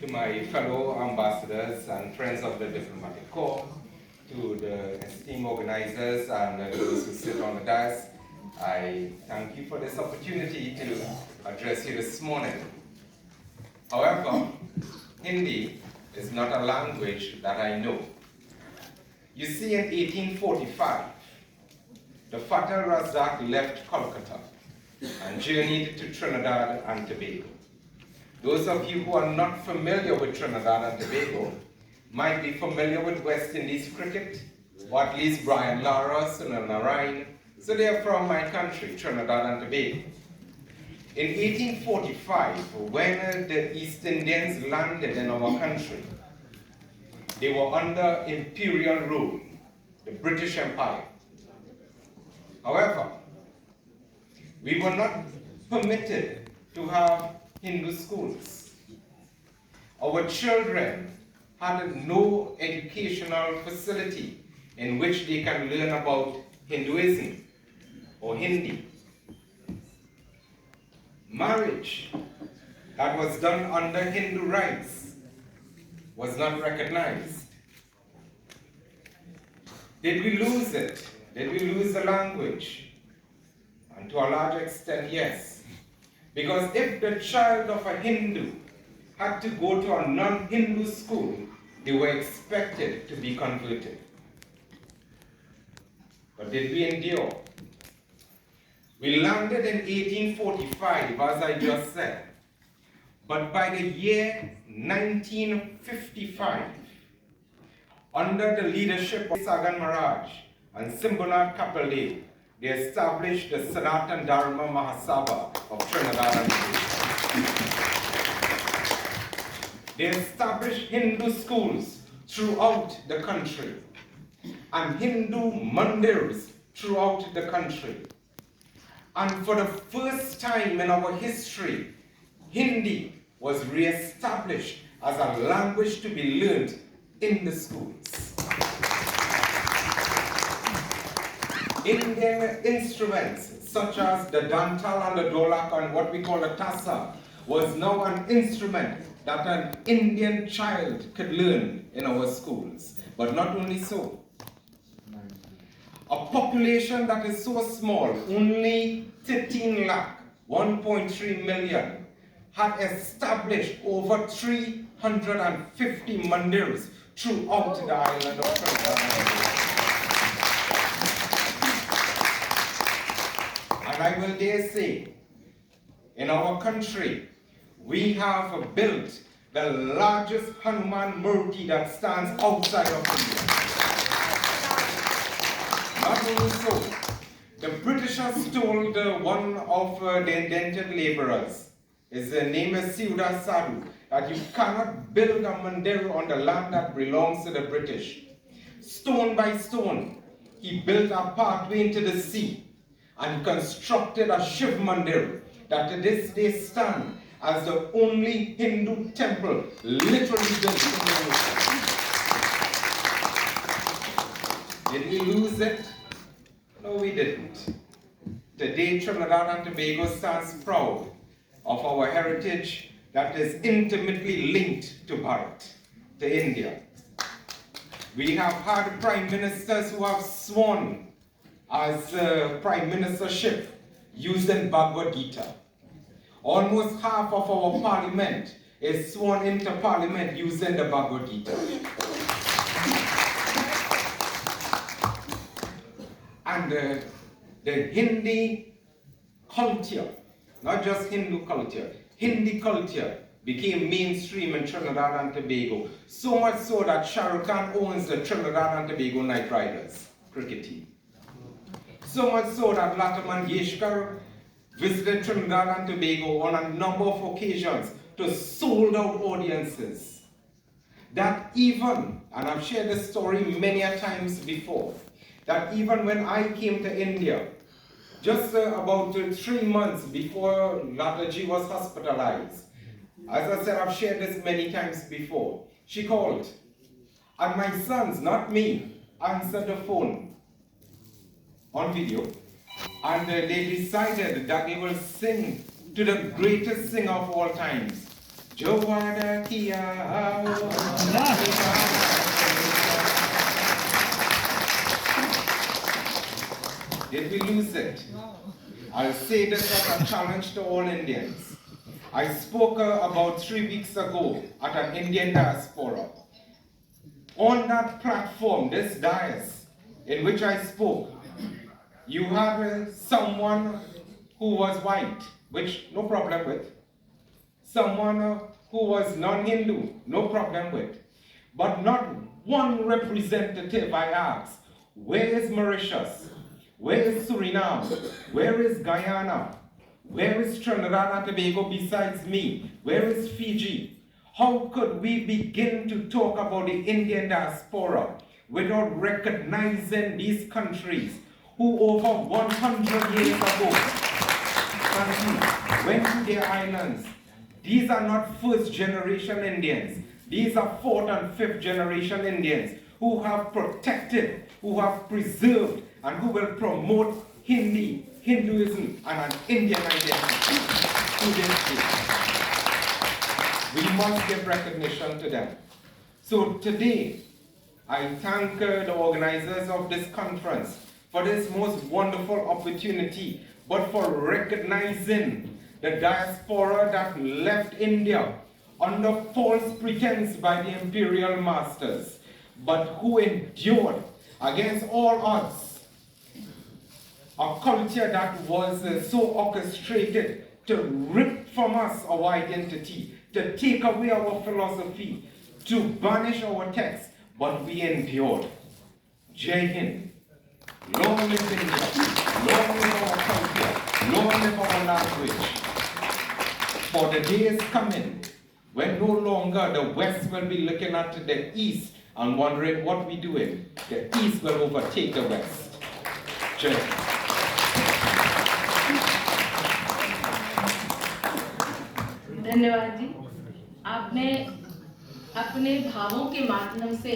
to my fellow ambassadors and friends of the diplomatic corps, to the esteemed organizers and those who sit on the dais, I thank you for this opportunity to address you this morning. However, Hindi is not a language that I know. You see, in 1845, the Fatal Razak left Kolkata and journeyed to Trinidad and Tobago. Those of you who are not familiar with Trinidad and Tobago might be familiar with West Indies cricket, or at least Brian Lara, Sunil Narayan. So they are from my country, Trinidad and Tobago. In 1845, when the East Indians landed in our country, they were under imperial rule, the British Empire. However, we were not permitted to have Hindu schools. Our children had no educational facility in which they can learn about Hinduism or Hindi. Marriage that was done under Hindu rites was not recognized. Did we lose it? Did we lose the language? And to a large extent, yes. Because if the child of a Hindu had to go to a non-Hindu school, they were expected to be converted. But did we endure? We landed in 1845, as I just said. But by the year 1955, under the leadership of Sagan Maharaj and Simbhanath Kapil Dev, they established the Sanatan Dharma Mahasabha of Trinidad and Tobago. They established Hindu schools throughout the country and Hindu mandirs throughout the country. And for the first time in our history, Hindi was re-established as a language to be learned in the schools. Indian instruments such as the dantal and the dholak and what we call the tassa was now an instrument that an Indian child could learn in our schools. But not only so, a population that is so small, only 13 lakh, 1.3 million, had established over 350 mandirs throughout the island of Trinidad. And I will dare say, in our country, we have built the largest Hanuman Murti that stands outside of India. Not only so, the Britishers told one of the indentured laborers, his name is Siuda Sadhu, that you cannot build a mandir on the land that belongs to the British. Stone by stone, he built a pathway into the sea and constructed a Shiv Mandir that to this day stand as the only Hindu temple literally built in the ocean. Did we lose it? No, we didn't. Today, Trinidad and Tobago stands proud of our heritage that is intimately linked to Bharat, to India. We have had prime ministers who have sworn as prime ministership using Bhagavad Gita. Almost half of our parliament is sworn into parliament using the Bhagavad Gita. And the Hindi culture, not just Hindu culture, Hindi culture became mainstream in Trinidad and Tobago. So much so that Shah Rukh Khan owns the Trinidad and Tobago Knight Riders cricket team. So much so that Lata Mangeshkar visited Trinidad and Tobago on a number of occasions to sold out audiences. That even, and I've shared this story many a times before, that even when I came to India, just about 3 months before Lataji was hospitalized, as I said, I've shared this many times before, she called, and my sons, not me, answered the phone on video, and they decided that they will sing to the greatest singer of all times, Jawada Kia. Did we lose it? I'll say this as a challenge to all Indians. I spoke about 3 weeks ago at an Indian diaspora. On that platform, this dais in which I spoke, you had someone who was white, which no problem with. Someone who was non-Hindu, no problem with. But not one representative I asked, where is Mauritius? Where is Suriname? Where is Guyana? Where is Trinidad and Tobago besides me? Where is Fiji? How could we begin to talk about the Indian diaspora without recognizing these countries who over 100 years ago went to their islands? These are not first generation Indians. These are fourth and fifth generation Indians who have protected, who have preserved, and who will promote Hinduism and an Indian identity to this day. We must give recognition to them. So today, I thank the organizers of this conference for this most wonderful opportunity, but for recognizing the diaspora that left India under false pretense by the imperial masters, but who endured against all odds a culture that was so orchestrated to rip from us our identity, to take away our philosophy, to banish our text, but we endured. Jai Hind. Long live India. Long live our culture. Long live our language. For the day is coming when no longer the West will be looking at the East and wondering what we're doing. The East will overtake the West. Jai Hind. धन्यवाद जी। आपने अपने भावों के माध्यम से